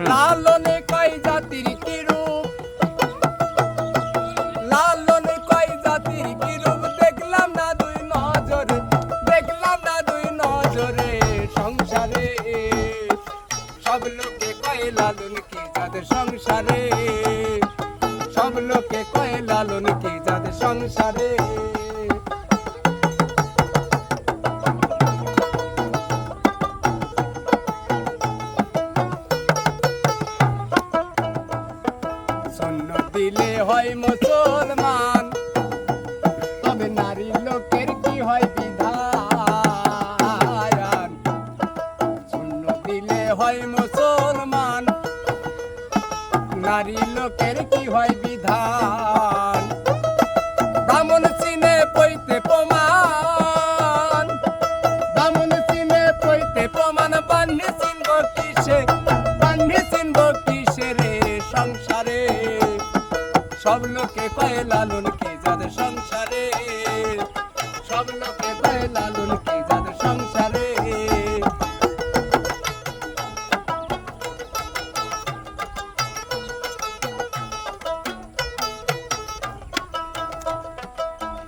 লালনে কয় জাতির কি রূপ, লালনে কয় জাতির কি রূপ, দেখলাম না দুই নজরে, দেখলাম না দুই নজরে সংসারে। সব লোকে কয় লালন কি যাদের সংসারে, সব লোকে কয় লালন কি যাদের সংসারে। শূন্য দিলে হয় মুসলমান, তবে নারী লোকের কি হয় বিধান। শূন্য দিলে হয় মুসলমান, নারী লোকের কি হয় বিধান। ব্রাহ্মণ চিনে পৈতে প্রমাণ, ব্রাহ্মণ চিনে পৈতে প্রমাণ, বান্যে চিনব কিসে, বান্যে চিনব কিসে রে সংসারে। সব লোকে কয় লালন কি যাদের সংসারে, সব লোকে কয় লালন কি যাদের সংসারে।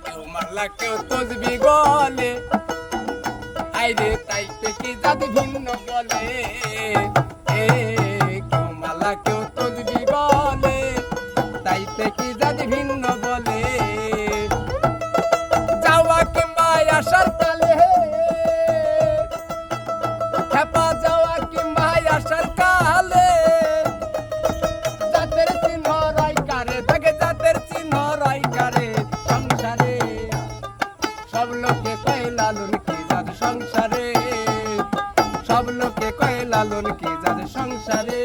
কেউ মারলা কেউ তসবি গলে, আইরে তাইতে কি জাতি ভিন্ন বলে। কেউ মারলা কেউ তসবি গলে, তাইতে কি জাতি ভিন্ন বলে। যাওয়া কিংবা আসার কালে, খেপা যাওয়া কিংবা আসার কালে, জাতের চিহ্ন রয় কারে, তাকে জাতের চিহ্ন রয় কারে সংসারে। সব লোকে কয় লালন কি যাদের সংসারে, সব লোকে কয় লালন কি যাদের সংসারে।